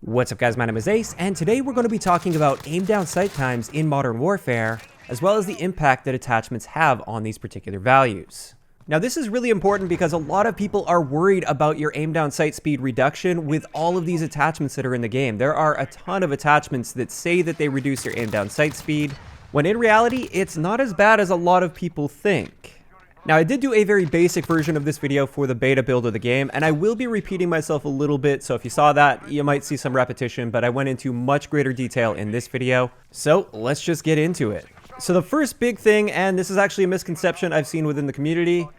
What's up guys, my name is Ace, and today we're going to be talking about aim down sight times in Modern Warfare, as well as the impact that attachments have on these particular values. Now this is really important because a lot of people are worried about your aim down sight speed reduction with all of these attachments that are in the game. There are a ton of attachments that say that they reduce your aim down sight speed, when in reality it's not as bad as a lot of people think. Now I did do a very basic version of this video for the beta build of the game, and I will be repeating myself a little bit, so if you saw that, you might see some repetition, but I went into much greater detail in this video. So let's just get into it. So the first big thing, and this is actually a misconception I've seen within the community,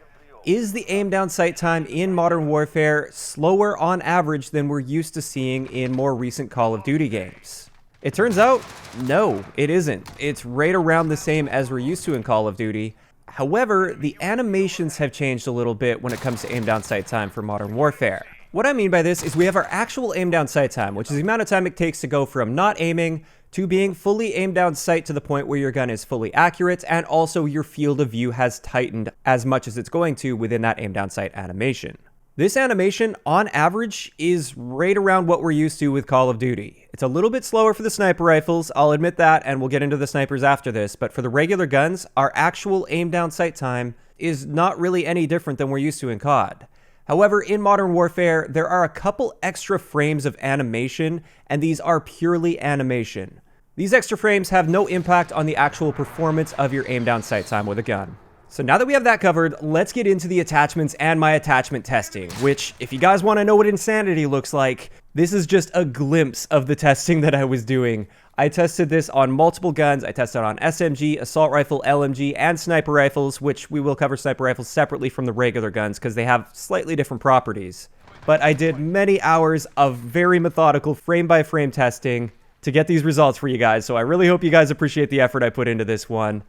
is the aim down sight time in Modern Warfare slower on average than we're used to seeing in more recent Call of Duty games? It turns out, no, it isn't. It's right around the same as we're used to in Call of Duty. However, the animations have changed a little bit when it comes to aim down sight time for Modern Warfare. What I mean by this is we have our actual aim down sight time, which is the amount of time it takes to go from not aiming to being fully aimed down sight to the point where your gun is fully accurate, and also your field of view has tightened as much as it's going to within that aim down sight animation. This animation, on average, is right around what we're used to with Call of Duty. It's a little bit slower for the sniper rifles, I'll admit that, and we'll get into the snipers after this, but for the regular guns, our actual aim down sight time is not really any different than we're used to in COD. However, in Modern Warfare, there are a couple extra frames of animation, and these are purely animation. These extra frames have no impact on the actual performance of your aim down sight time with a gun. So now that we have that covered, let's get into the attachments and my attachment testing, which, if you guys want to know what insanity looks like, this is just a glimpse of the testing that I was doing. I tested this on multiple guns. I tested on SMG, assault rifle, LMG, and sniper rifles, which we will cover sniper rifles separately from the regular guns because they have slightly different properties. But I did many hours of very methodical frame-by-frame testing to get these results for you guys, so I really hope you guys appreciate the effort I put into this one.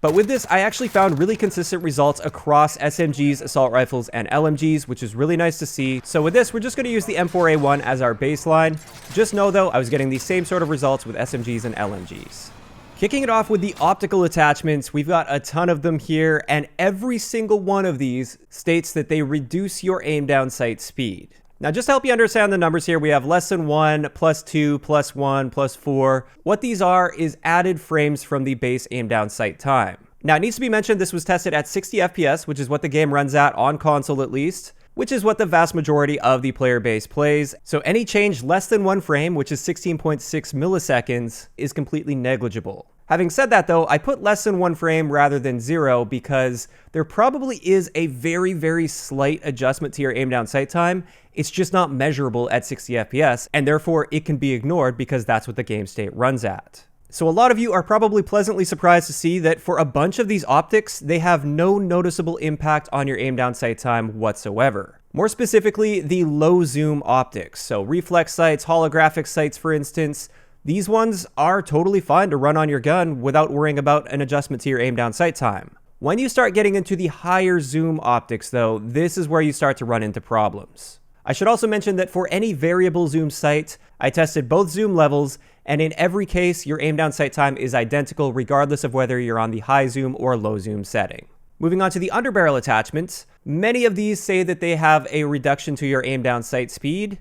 But with this, I actually found really consistent results across SMGs, assault rifles, and LMGs, which is really nice to see. So with this, we're just going to use the M4A1 as our baseline. Just know, though, I was getting the same sort of results with SMGs and LMGs. Kicking it off with the optical attachments, we've got a ton of them here, and every single one of these states that they reduce your aim down sight speed. Now, just to help you understand the numbers here, we have less than 1, plus 2, plus 1, plus 4. What these are is added frames from the base aim down sight time. Now, it needs to be mentioned this was tested at 60 FPS, which is what the game runs at on console at least, which is what the vast majority of the player base plays. So any change less than 1 frame, which is 16.6 milliseconds, is completely negligible. Having said that though, I put less than 1 frame rather than 0 because there probably is a very, very slight adjustment to your aim down sight time. It's just not measurable at 60 FPS, and therefore it can be ignored because that's what the game state runs at. So a lot of you are probably pleasantly surprised to see that for a bunch of these optics, they have no noticeable impact on your aim down sight time whatsoever. More specifically, the low zoom optics. So reflex sights, holographic sights for instance, these ones are totally fine to run on your gun without worrying about an adjustment to your aim down sight time. When you start getting into the higher zoom optics though, this is where you start to run into problems. I should also mention that for any variable zoom sight, I tested both zoom levels, and in every case, your aim down sight time is identical regardless of whether you're on the high zoom or low zoom setting. Moving on to the underbarrel attachments, many of these say that they have a reduction to your aim down sight speed.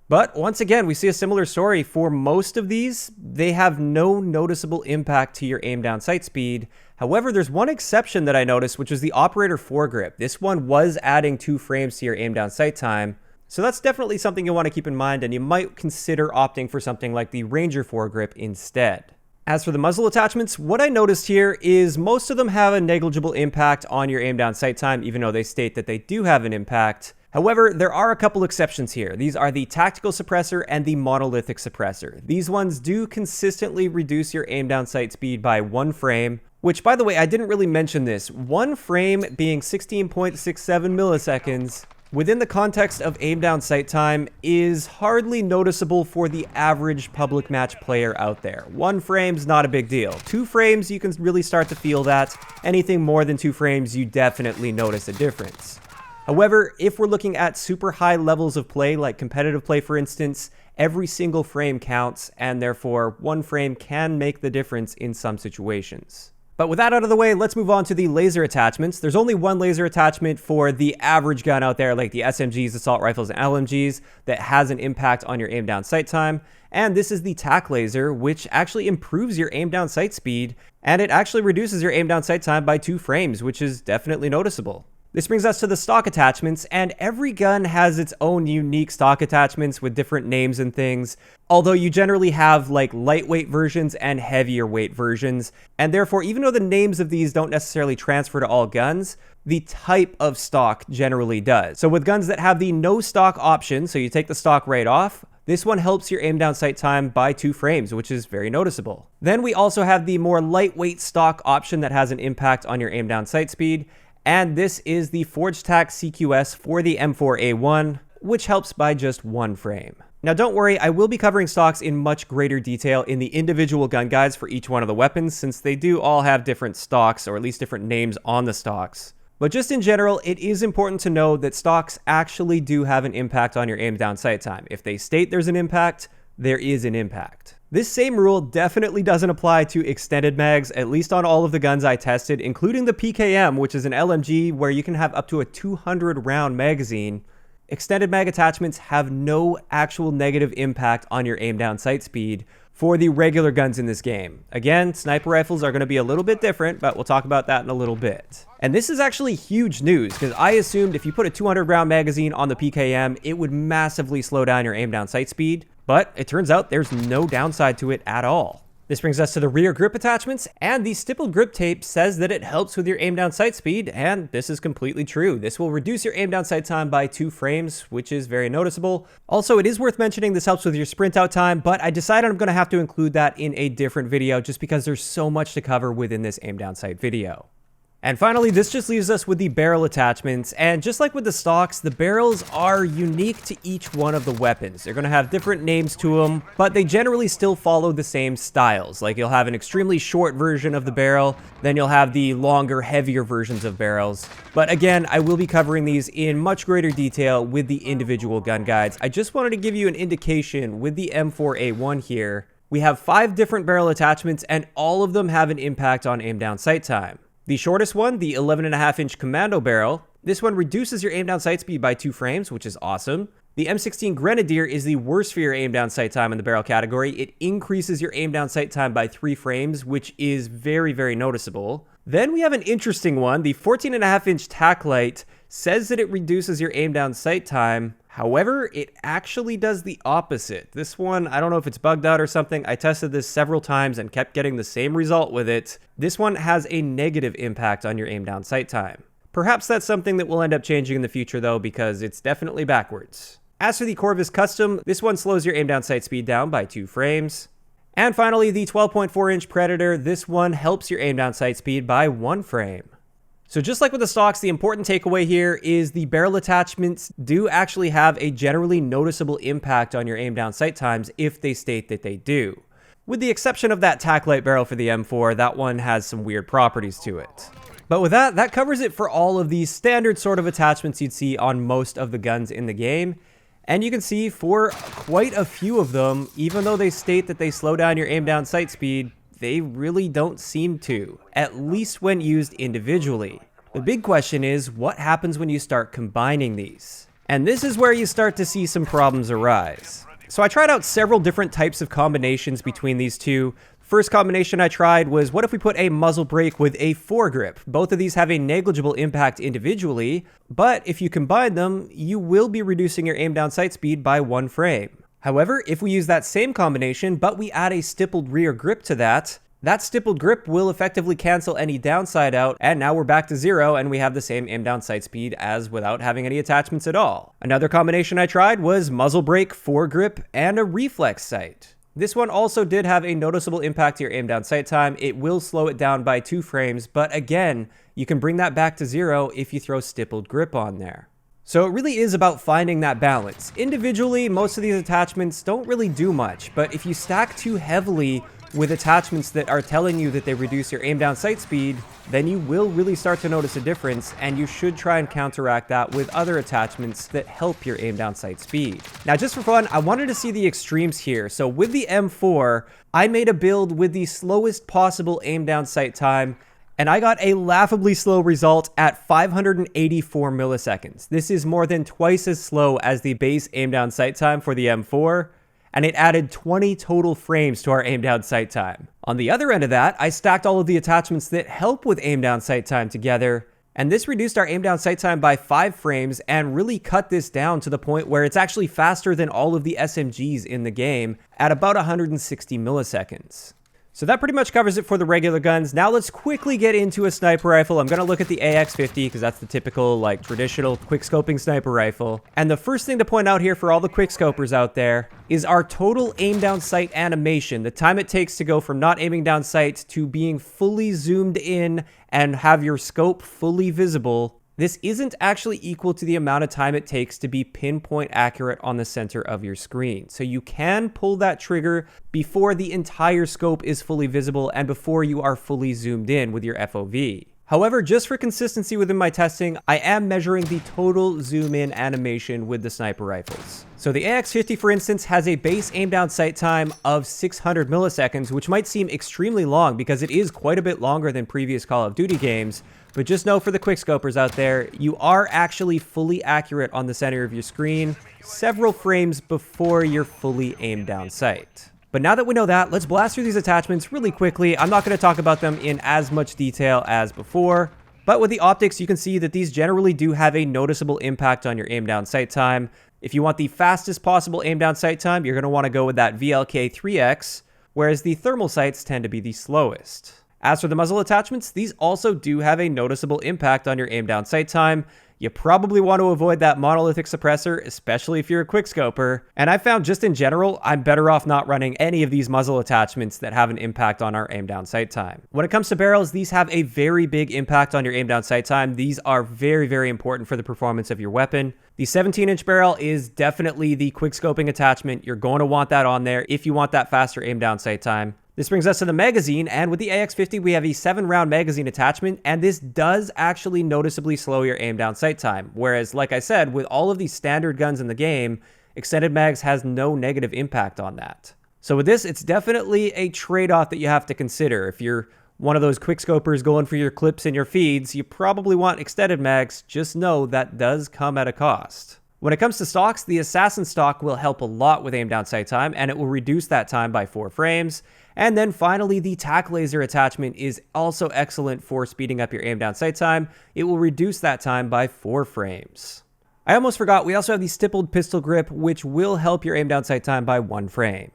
But once again, we see a similar story. For most of these, they have no noticeable impact to your aim down sight speed. However, there's one exception that I noticed, which was the operator foregrip. This one was adding 2 frames to your aim down sight time. So that's definitely something you want to keep in mind, and you might consider opting for something like the Ranger foregrip instead. As for the muzzle attachments, what I noticed here is most of them have a negligible impact on your aim down sight time, even though they state that they do have an impact. However, there are a couple exceptions here. These are the tactical suppressor and the monolithic suppressor. These ones do consistently reduce your aim down sight speed by 1 frame, which, by the way, I didn't really mention this. 1 frame being 16.67 milliseconds within the context of aim down sight time is hardly noticeable for the average public match player out there. 1 frame's not a big deal. 2 frames, you can really start to feel that. Anything more than 2 frames, you definitely notice a difference. However, if we're looking at super high levels of play, like competitive play for instance, every single frame counts, and therefore 1 frame can make the difference in some situations. But with that out of the way, let's move on to the laser attachments. There's only one laser attachment for the average gun out there, like the SMGs, assault rifles, and LMGs, that has an impact on your aim down sight time. And this is the tac laser, which actually improves your aim down sight speed, and it actually reduces your aim down sight time by 2 frames, which is definitely noticeable. This brings us to the stock attachments, and every gun has its own unique stock attachments with different names and things, although you generally have like lightweight versions and heavier weight versions, and therefore even though the names of these don't necessarily transfer to all guns, the type of stock generally does. So with guns that have the no stock option, so you take the stock right off, this one helps your aim down sight time by 2 frames, which is very noticeable. Then we also have the more lightweight stock option that has an impact on your aim down sight speed, and this is the Forged Tac CQS for the M4A1, which helps by just 1 frame. Now don't worry, I will be covering stocks in much greater detail in the individual gun guides for each one of the weapons, since they do all have different stocks, or at least different names on the stocks. But just in general, it is important to know that stocks actually do have an impact on your aim down sight time. If they state there's an impact, there is an impact. This same rule definitely doesn't apply to extended mags, at least on all of the guns I tested, including the PKM, which is an LMG where you can have up to a 200 round magazine. Extended mag attachments have no actual negative impact on your aim down sight speed for the regular guns in this game. Again, sniper rifles are going to be a little bit different, but we'll talk about that in a little bit. And this is actually huge news, because I assumed if you put a 200 round magazine on the PKM, it would massively slow down your aim down sight speed. But it turns out there's no downside to it at all. This brings us to the rear grip attachments, and the stippled grip tape says that it helps with your aim down sight speed, and this is completely true. This will reduce your aim down sight time by 2 frames, which is very noticeable. Also, it is worth mentioning this helps with your sprint out time, but I decided I'm going to have to include that in a different video just because there's so much to cover within this aim down sight video. And finally, this just leaves us with the barrel attachments, and just like with the stocks, the barrels are unique to each one of the weapons. They're going to have different names to them, but they generally still follow the same styles. Like you'll have an extremely short version of the barrel, then you'll have the longer, heavier versions of barrels. But again, I will be covering these in much greater detail with the individual gun guides. I just wanted to give you an indication with the M4A1 here. We have 5 different barrel attachments, and all of them have an impact on aim down sight time. The shortest one, the 11.5-inch commando barrel, this one reduces your aim down sight speed by 2 frames, which is awesome. The M16 Grenadier is the worst for your aim down sight time in the barrel category. It increases your aim down sight time by 3 frames, which is very, very noticeable. Then we have an interesting one. The 14.5-inch tac light says that it reduces your aim down sight time. However, it actually does the opposite. This one, I don't know if it's bugged out or something. I tested this several times and kept getting the same result with it. This one has a negative impact on your aim down sight time. Perhaps that's something that will end up changing in the future though, because it's definitely backwards. As for the Corvus Custom, this one slows your aim down sight speed down by 2 frames. And finally, the 12.4-inch Predator, this one helps your aim down sight speed by 1 frame. So just like with the stocks, the important takeaway here is the barrel attachments do actually have a generally noticeable impact on your aim down sight times if they state that they do. With the exception of that tac light barrel for the M4, that one has some weird properties to it. But with that, that covers it for all of these standard sort of attachments you'd see on most of the guns in the game. And you can see for quite a few of them, even though they state that they slow down your aim down sight speed, they really don't seem to, at least when used individually. The big question is, what happens when you start combining these? And this is where you start to see some problems arise. So I tried out several different types of combinations between these two. First combination I tried was, what if we put a muzzle brake with a foregrip? Both of these have a negligible impact individually, but if you combine them, you will be reducing your aim down sight speed by 1 frame. However, if we use that same combination, but we add a stippled rear grip to that stippled grip will effectively cancel any downside out, and now we're back to 0 and we have the same aim down sight speed as without having any attachments at all. Another combination I tried was muzzle brake, foregrip, and a reflex sight. This one also did have a noticeable impact to your aim down sight time. It will slow it down by 2 frames, but again, you can bring that back to 0 if you throw stippled grip on there. So it really is about finding that balance. Individually, most of these attachments don't really do much, but if you stack too heavily with attachments that are telling you that they reduce your aim down sight speed, then you will really start to notice a difference, and you should try and counteract that with other attachments that help your aim down sight speed. Now, just for fun, I wanted to see the extremes here. So with the M4, I made a build with the slowest possible aim down sight time, And I got a laughably slow result at 584 milliseconds. This is more than twice as slow as the base aim down sight time for the M4, and it added 20 total frames to our aim down sight time. On the other end of that, I stacked all of the attachments that help with aim down sight time together, and this reduced our aim down sight time by 5 frames and really cut this down to the point where it's actually faster than all of the SMGs in the game at about 160 milliseconds. So that pretty much covers it for the regular guns. Now let's quickly get into a sniper rifle. I'm going to look at the AX50 because that's the typical, like, traditional quickscoping sniper rifle. And the first thing to point out here for all the quickscopers out there is our total aim down sight animation, the time it takes to go from not aiming down sight to being fully zoomed in and have your scope fully visible. This isn't actually equal to the amount of time it takes to be pinpoint accurate on the center of your screen. So you can pull that trigger before the entire scope is fully visible and before you are fully zoomed in with your FOV. However, just for consistency within my testing, I am measuring the total zoom in animation with the sniper rifles. So the AX50, for instance, has a base aim down sight time of 600 milliseconds, which might seem extremely long because it is quite a bit longer than previous Call of Duty games. But just know for the quickscopers out there, you are actually fully accurate on the center of your screen several frames before you're fully aimed down sight. But now that we know that, let's blast through these attachments really quickly. I'm not going to talk about them in as much detail as before, but with the optics, you can see that these generally do have a noticeable impact on your aim down sight time. If you want the fastest possible aim down sight time, you're going to want to go with that VLK3X, whereas the thermal sights tend to be the slowest. As for the muzzle attachments, these also do have a noticeable impact on your aim down sight time. You probably want to avoid that monolithic suppressor, especially if you're a quickscoper. And I found just in general, I'm better off not running any of these muzzle attachments that have an impact on our aim down sight time. When it comes to barrels, these have a very big impact on your aim down sight time. These are very, very important for the performance of your weapon. The 17-inch barrel is definitely the quickscoping attachment. You're going to want that on there if you want that faster aim down sight time. This brings us to the magazine, and with the AX50, we have a 7-round magazine attachment, and this does actually noticeably slow your aim down sight time. Whereas, like I said, with all of these standard guns in the game, extended mags has no negative impact on that. So with this, it's definitely a trade-off that you have to consider. If you're one of those quickscopers going for your clips and your feeds, you probably want extended mags. Just know that does come at a cost. When it comes to stocks, the Assassin stock will help a lot with aim down sight time, and it will reduce that time by 4 frames. And then finally, the tack laser attachment is also excellent for speeding up your aim down sight time. It will reduce that time by 4 frames. I almost forgot, we also have the stippled pistol grip, which will help your aim down sight time by 1 frame.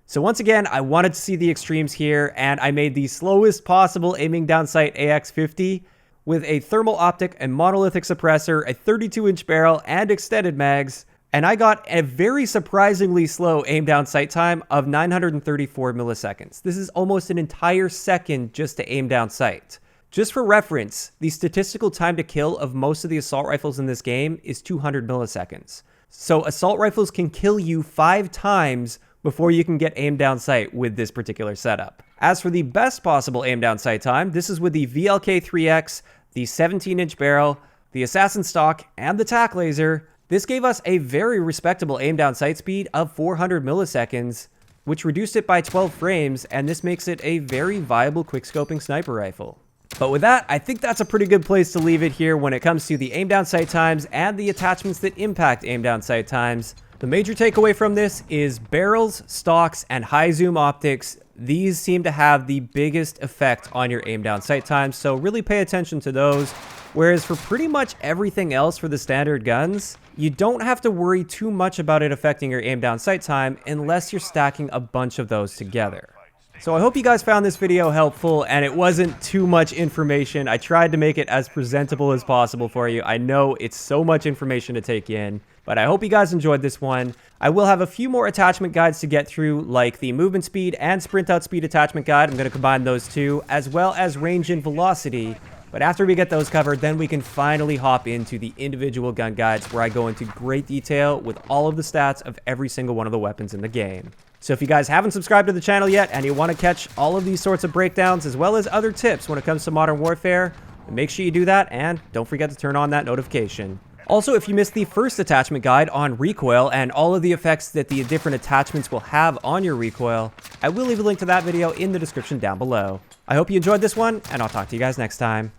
So once again, I wanted to see the extremes here, and I made the slowest possible aiming down sight AX50 with a thermal optic and monolithic suppressor, a 32-inch barrel, and extended mags. And I got a very surprisingly slow aim down sight time of 934 milliseconds. This is almost an entire second just to aim down sight. Just for reference, the statistical time to kill of most of the assault rifles in this game is 200 milliseconds. So assault rifles can kill you 5 times before you can get aim down sight with this particular setup. As for the best possible aim down sight time, this is with the VLK3X, the 17-inch barrel, the Assassin stock, and the tack laser. This gave us a very respectable aim down sight speed of 400 milliseconds, which reduced it by 12 frames, and this makes it a very viable quickscoping sniper rifle. But with that, I think that's a pretty good place to leave it here when it comes to the aim down sight times and the attachments that impact aim down sight times. The major takeaway from this is barrels, stocks, and high zoom optics. These seem to have the biggest effect on your aim down sight times, so really pay attention to those. Whereas for pretty much everything else for the standard guns, you don't have to worry too much about it affecting your aim down sight time unless you're stacking a bunch of those together. So I hope you guys found this video helpful and it wasn't too much information. I tried to make it as presentable as possible for you. I know it's so much information to take in, but I hope you guys enjoyed this one. I will have a few more attachment guides to get through, like the movement speed and sprint out speed attachment guide. I'm going to combine those two, as well as range and velocity. But after we get those covered, then we can finally hop into the individual gun guides where I go into great detail with all of the stats of every single one of the weapons in the game. So if you guys haven't subscribed to the channel yet and you want to catch all of these sorts of breakdowns as well as other tips when it comes to Modern Warfare, make sure you do that and don't forget to turn on that notification. Also, if you missed the first attachment guide on recoil and all of the effects that the different attachments will have on your recoil, I will leave a link to that video in the description down below. I hope you enjoyed this one, and I'll talk to you guys next time.